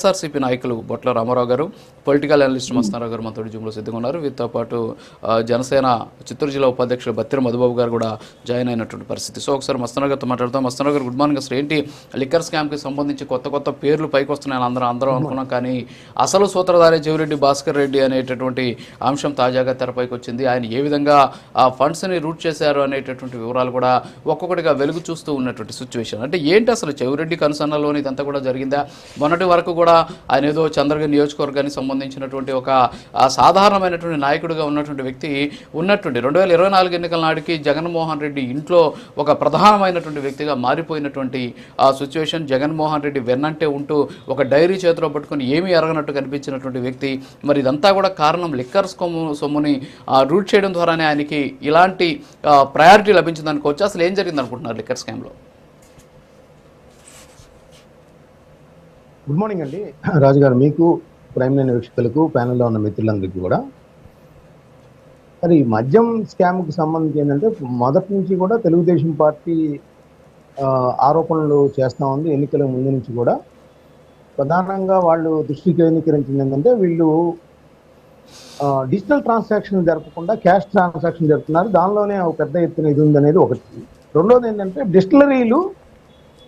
వైఎస్ఆర్సీపీ నాయకులు బొట్ల రామారావు గారు, political analyst మస్తారావు గారు మనతో జూమ్లో సిద్ధంగా ఉన్నారు. వీటితో పాటు జనసేన చిత్తూరు జిల్లా ఉపాధ్యక్షుడు బత్తిర మధుబాబు గారు కూడా జాయిన్ అయినటువంటి పరిస్థితి. సో ఒకసారి మస్తారావు గారితో మాట్లాడతాం. మస్తారావు గారు, గుడ్ మార్నింగ్. అసలు ఏంటి లిక్కర్ స్కామ్కి సంబంధించి కొత్త పేర్లు పైకి వస్తున్నాయని అందరం అనుకున్నాం, కానీ అసలు సూత్రధారి చెవిరెడ్డి భాస్కర్ రెడ్డి అనేటటువంటి అంశం తాజాగా తెరపైకి వచ్చింది. ఆయన ఏ విధంగా ఆ ఫండ్స్ని రూట్ చేశారు అనేటటువంటి వివరాలు కూడా ఒక్కొక్కటిగా వెలుగు చూస్తూ ఉన్నటువంటి సిచ్యువేషన్. అంటే ఏంటి అసలు చెవిరెడ్డి కనుసన్నలోని ఇదంతా కూడా జరిగిందా? మొన్నటి వరకు కూడా ఆయన ఏదో చంద్రగిరి నియోజకవర్గానికి సంబంధించినటువంటి ఒక సాధారణమైనటువంటి నాయకుడిగా ఉన్నటువంటి వ్యక్తి ఉన్నటువంటి 2024 ఎన్నికల నాటికి జగన్మోహన్ రెడ్డి ఇంట్లో ఒక ప్రధానమైనటువంటి వ్యక్తిగా మారిపోయినటువంటి ఆ సిచ్యువేషన్. జగన్మోహన్ రెడ్డి వెన్నంటే ఉంటూ ఒక డైరీ చేతిలో పట్టుకొని ఏమీ ఎరగనట్టు కనిపించినటువంటి వ్యక్తి. మరి ఇదంతా కూడా కారణం లిక్కర్ సొమ్ముని రూట్ చేయడం ద్వారానే ఆయనకి ఇలాంటి ప్రయారిటీ లభించిందనుకోవచ్చు. అసలు ఏం జరిగింది అనుకుంటున్నారు లిక్కర్ స్కామ్లో? గుడ్ మార్నింగ్ అండి రాజుగారు, మీకు ప్రైమ్ లైన్ వీక్షకులకు ప్యానెల్లో ఉన్న మిత్రులందరికీ కూడా. మరి మద్యం స్కామ్కి సంబంధించి ఏంటంటే మొదటి నుంచి కూడా తెలుగుదేశం పార్టీ ఆరోపణలు చేస్తూ ఉంది. ఎన్నికల ముందు నుంచి కూడా ప్రధానంగా వాళ్ళు దృష్టి కేంద్రీకరించింది ఏంటంటే వీళ్ళు డిజిటల్ ట్రాన్సాక్షన్ జరపకుండా క్యాష్ ట్రాన్సాక్షన్ జరుపుతున్నారు. దానిలోనే ఒక పెద్ద ఎత్తున ఇది ఉందనేది ఒకటి. రెండోది ఏంటంటే డిస్టిలరీలు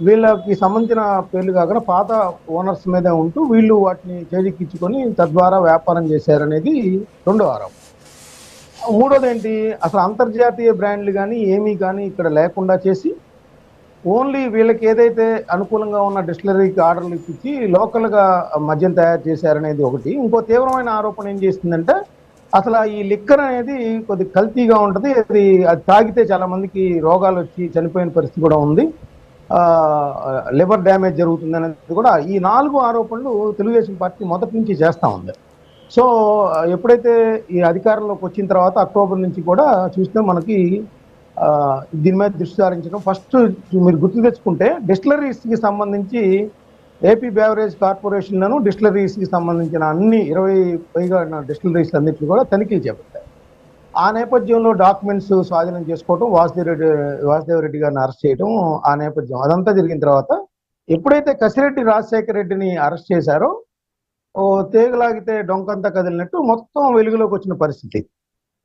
వీళ్ళకి సంబంధించిన పేర్లు కాకుండా పాత ఓనర్స్ మీద ఉంటూ వీళ్ళు వాటిని చేజిక్కించుకొని తద్వారా వ్యాపారం చేశారనేది రెండో ఆరోపణ. మూడోది ఏంటి, అసలు అంతర్జాతీయ బ్రాండ్లు కానీ ఏమీ కానీ ఇక్కడ లేకుండా చేసి ఓన్లీ వీళ్ళకి ఏదైతే అనుకూలంగా ఉన్న డిస్టిలరీకి ఆర్డర్లు ఇచ్చి లోకల్గా మద్యం తయారు చేశారనేది ఒకటి. ఇంకో తీవ్రమైన ఆరోపణ ఏం చేస్తుందంటే అసలు ఈ లిక్కర్ అనేది కొద్ది కల్తీగా ఉంటుంది, అది తాగితే చాలా మందికి రోగాలు వచ్చి చనిపోయిన పరిస్థితి కూడా ఉంది, లివర్ డ్యామేజ్ జరుగుతుంది అనేది కూడా. ఈ 4 ఆరోపణలు తెలుగుదేశం పార్టీ మొదటి నుంచి చేస్తూ ఉంది. సో ఎప్పుడైతే ఈ అధికారంలోకి వచ్చిన తర్వాత అక్టోబర్ నుంచి కూడా చూస్తే మనకి దీని మీద దృష్టి సారించడం. ఫస్ట్ మీరు గుర్తు తెచ్చుకుంటే డిస్టిలరీస్కి సంబంధించి ఏపీ బేవరేజ్ కార్పొరేషన్లను డిస్టిలరీస్కి సంబంధించిన అన్ని 20 పైగా డిస్టిలరీస్ అన్నింటినీ కూడా తనిఖీలు చేపట్టారు. ఆ నేపథ్యంలో డాక్యుమెంట్స్ స్వాధీనం చేసుకోవడం, వాసుదేవ్ రెడ్డి గారిని అరెస్ట్ చేయడం, ఆ నేపథ్యం అదంతా జరిగిన తర్వాత ఎప్పుడైతే కసిరెడ్డి రాజశేఖర రెడ్డిని అరెస్ట్ చేశారో తేగలాగితే డొంకంతా కదిలినట్టు మొత్తం వెలుగులోకి వచ్చిన పరిస్థితి.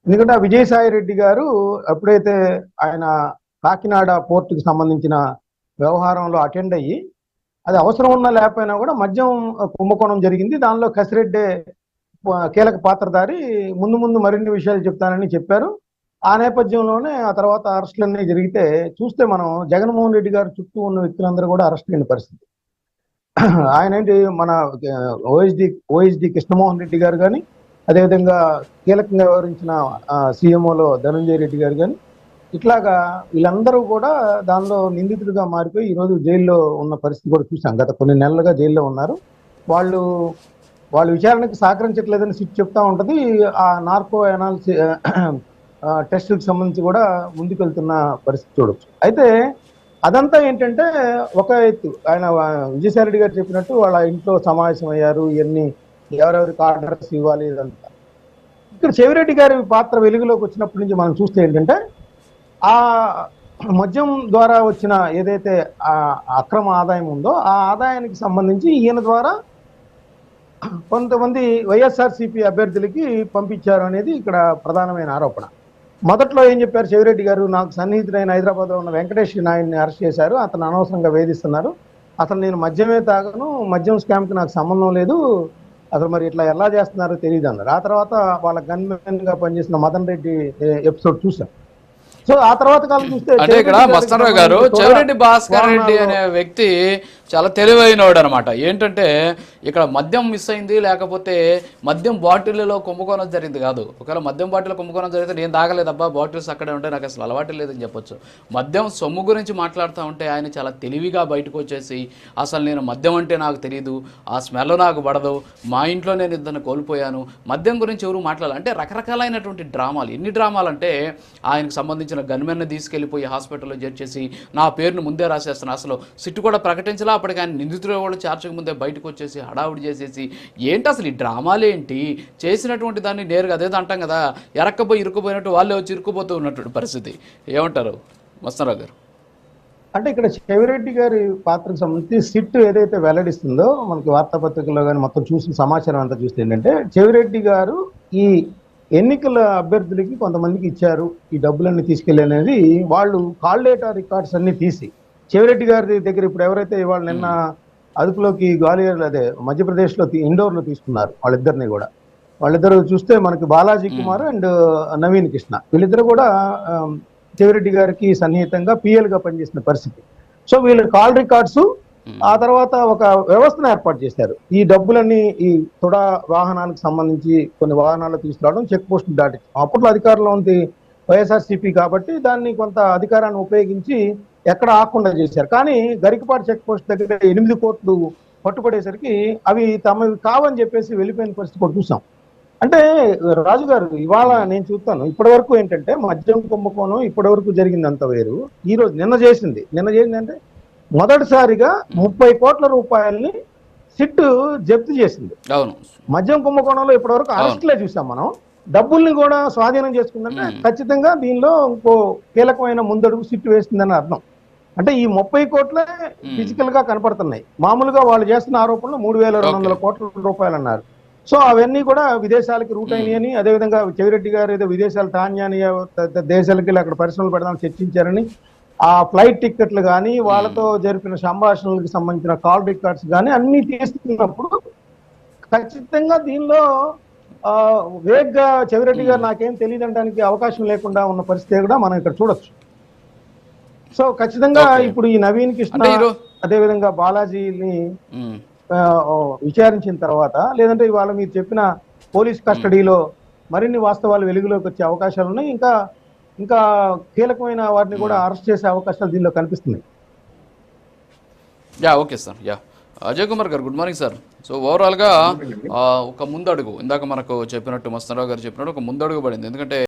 ఎందుకంటే విజయసాయి రెడ్డి గారు ఎప్పుడైతే ఆయన కాకినాడ పోర్టుకి సంబంధించిన వ్యవహారంలో అటెండ్ అయ్యి అది అవసరం ఉన్నా లేకపోయినా కూడా మద్యం కుంభకోణం జరిగింది, దానిలో కసిరెడ్డి కీలక పాత్రధారి, ముందు మరిన్ని విషయాలు చెప్తానని చెప్పారు. ఆ నేపథ్యంలోనే ఆ తర్వాత అరెస్టులన్నీ జరిగితే చూస్తే మనం జగన్మోహన్ రెడ్డి గారు చుట్టూ ఉన్న వ్యక్తులందరూ కూడా అరెస్ట్ అయిన పరిస్థితి. ఆయన ఏంటి మన ఓఎస్డి కృష్ణమోహన్ రెడ్డి గారు కానీ, అదేవిధంగా కీలకంగా వ్యవహరించిన సీఎంఓలో ధనంజయ రెడ్డి గారు కానీ, ఇట్లాగా వీళ్ళందరూ కూడా దానిలో నిందితుడిగా మారిపోయి ఈరోజు జైల్లో ఉన్న పరిస్థితి కూడా చూసాం. గత కొన్ని నెలలుగా జైల్లో ఉన్నారు. వాళ్ళు విచారణకు సహకరించట్లేదని సిట్ చెప్తా ఉంటుంది. ఆ నార్కో అనాలిసిస్ టెస్టులకు సంబంధించి కూడా ముందుకెళ్తున్న పరిస్థితి చూడవచ్చు. అయితే అదంతా ఏంటంటే ఒక ఎత్తు, ఆయన విజయసాయి రెడ్డి గారు చెప్పినట్టు వాళ్ళ ఇంట్లో సమావేశం అయ్యారు, ఇవన్నీ ఎవరెవరికి ఆర్డర్స్ ఇవ్వాలి ఇదంతా. ఇక్కడ చెవిరెడ్డి గారి పాత్ర వెలుగులోకి వచ్చినప్పటి నుంచి మనం చూస్తే ఏంటంటే ఆ మద్యం ద్వారా వచ్చిన ఏదైతే అక్రమ ఆదాయం ఉందో ఆ ఆదాయానికి సంబంధించి ఈయన ద్వారా కొంతమంది వైఎస్ఆర్సీపీ అభ్యర్థులకి పంపించారు అనేది ఇక్కడ ప్రధానమైన ఆరోపణ. మొదట్లో ఏం చెప్పారు చెవిరెడ్డి గారు, నాకు సన్నిహితుడైన హైదరాబాద్లో ఉన్న వెంకటేష్ నాయుడిని అరెస్ట్ చేశారు, అతను అనవసరంగా వేధిస్తున్నారు, అసలు నేను మద్యమే తాగను, మద్యం స్కామ్కి నాకు సంబంధం లేదు, అసలు మరి ఇట్లా ఎలా చేస్తున్నారో తెలియదు అన్నారు. ఆ తర్వాత వాళ్ళ గన్మెన్గా పనిచేసిన మదన్ రెడ్డి ఎపిసోడ్ చూసాం. సో ఆ తర్వాత కాలం చూస్తే అంటే ఇక్కడ మస్తారావు గారు, చెవిరెడ్డి భాస్కర్ రెడ్డి అనే వ్యక్తి చాలా తెలివైనవాడు అనమాట. ఏంటంటే ఇక్కడ మద్యం మిస్ అయింది, లేకపోతే మద్యం బాటిల్లో కుంభకోణం జరిగింది కాదు. ఒకవేళ మద్యం బాటిల్ కుంభకోణం జరిగితే నేను తాగలేదబ్బా, బాటిల్స్ అక్కడే ఉంటే నాకు అసలు అలవాటు లేదని చెప్పొచ్చు. మద్యం సొమ్ము గురించి మాట్లాడుతూ ఉంటే ఆయన చాలా తెలివిగా బయటకు వచ్చేసి అసలు నేను మద్యం అంటే నాకు తెలియదు, ఆ స్మెల్ నాకు పడదు, మా ఇంట్లో నేను ఇద్దరిని కోల్పోయాను, మద్యం గురించి ఎవరు మాట్లాడాలి అంటే రకరకాలైనటువంటి డ్రామాలు. ఎన్ని డ్రామాలు అంటే ఆయనకు సంబంధించిన గన్మెన్ని తీసుకెళ్ళిపోయి హాస్పిటల్లో చేర్చేసి నా పేరును ముందే రాసేస్తాను, అసలు సిట్టు కూడా ప్రకటించలా, అప్పటికి ఆయన నిందితులు కూడా చార్చక ముందే బయటకు వచ్చేసి హడావుడి చేసేసి ఏంటి అసలు ఈ డ్రామాలేంటి? చేసినటువంటి దాన్ని నేరుగా అదేదో అంటాం కదా, ఇరుక్కుపోయినట్టు వాళ్ళే వచ్చి ఇరుక్కుపోతూ ఉన్నటువంటి పరిస్థితి. ఏమంటారు మస్తారావు గారు? అంటే ఇక్కడ చెవిరెడ్డి గారి పాత్రకు సంబంధించి సిట్ ఏదైతే వెల్లడిస్తుందో మనకి వార్తాపత్రికల్లో కానీ మొత్తం చూసిన సమాచారం అంతా చూస్తే ఏంటంటే చెవిరెడ్డి గారు ఈ ఎన్నికల అభ్యర్థులకి కొంతమందికి ఇచ్చారు ఈ డబ్బులన్నీ తీసుకెళ్ళి అనేది వాళ్ళు కాల్ డేటా రికార్డ్స్ అన్ని తీసి చెవిరెడ్డి గారి దగ్గర ఇప్పుడు ఎవరైతే ఇవాళ నిన్న అదుపులోకి గ్వాలియర్ అదే మధ్యప్రదేశ్లో ఇండోర్లో తీసుకున్నారు వాళ్ళిద్దరిని కూడా. వాళ్ళిద్దరు చూస్తే మనకి బాలాజీ కుమార్ అండ్ నవీన్ కృష్ణ వీళ్ళిద్దరు కూడా చెవిరెడ్డి గారికి సన్నిహితంగా పిఎల్ గా పనిచేసిన పరిస్థితి. సో వీళ్ళ కాల్ రికార్డ్స్ ఆ తర్వాత ఒక వ్యవస్థను ఏర్పాటు చేశారు. ఈ డబ్బులన్నీ ఈ తుడా వాహనానికి సంబంధించి కొన్ని వాహనాలు తీసుకురావడం, చెక్ పోస్ట్ దాటి అప్పట్లో అధికారంలో ఉంది వైఎస్ఆర్సీపీ కాబట్టి దాన్ని కొంత అధికారాన్ని ఉపయోగించి ఎక్కడ ఆకుండా చేశారు. కానీ గరికపాటి చెక్ పోస్ట్ దగ్గర 8 కోట్లు పట్టుబడేసరికి అవి తమవి కావని చెప్పేసి వెళ్ళిపోయిన పరిస్థితి కూడా చూసాం. అంటే రాజు గారు ఇవాళ నేను చూస్తాను ఇప్పటి వరకు ఏంటంటే మద్యం కుంభకోణం ఇప్పటి వరకు జరిగిందంత వేరు. ఈ రోజు నిన్న చేసిందంటే మొదటిసారిగా 30 కోట్ల రూపాయల్ని సిట్ జప్తు చేసింది. అవును, మద్యం కుంభకోణంలో ఇప్పటి వరకు అరెస్ట్లే చూసాం మనం. డబ్బుల్ని కూడా స్వాధీనం చేసుకుందంటే ఖచ్చితంగా దీనిలో ఇంకో కీలకమైన ముందడుగు సిట్ వేస్తుందని అర్థం. అంటే ఈ 30 కోట్లే ఫిజికల్ గా కనపడుతున్నాయి. మామూలుగా వాళ్ళు చేస్తున్న ఆరోపణలు 3,200 కోట్ల రూపాయలు అన్నారు. సో అవన్నీ కూడా విదేశాలకి రూట్ అయినాయని, అదేవిధంగా చెవిరెడ్డి గారు ఏదో విదేశాలు టాన్యానియా దేశాలకి వెళ్ళి అక్కడ పరిశ్రమలు పెడదామని చర్చించారని ఆ ఫ్లైట్ టిక్కెట్లు కానీ వాళ్ళతో జరిపిన సంభాషణలకు సంబంధించిన కాల్ రికార్డ్స్ కానీ అన్ని తీసుకున్నప్పుడు ఖచ్చితంగా దీనిలో వేగ్గా చెవిరెడ్డి గారు నాకేం తెలియదు అనడానికి అవకాశం లేకుండా ఉన్న పరిస్థితి కూడా మనం ఇక్కడ చూడొచ్చు. సో ఖచ్చితంగా ఇప్పుడు ఈ నవీన్ కృష్ణ అదేవిధంగా బాలాజీని విచారించిన తర్వాత లేదంటే ఇవాళ మీరు చెప్పిన పోలీస్ కస్టడీలో మరిన్ని వాస్తవాలు వెలుగులోకి వచ్చే అవకాశాలు ఉన్నాయి. ఇంకా కీలకమైన వాటిని కూడా అరెస్ట్ చేసే అవకాశాలు దీనిలో కనిపిస్తున్నాయి. Okay sir. అజయ్ కుమార్ గారు, గుడ్ మార్నింగ్ సార్. సో ఓవరాల్గా ఒక ముందడుగు ఇందాక మనకు చెప్పినట్టు మస్తనరావు గారు చెప్పినట్టు ఒక ముందడుగు పడింది. ఎందుకంటే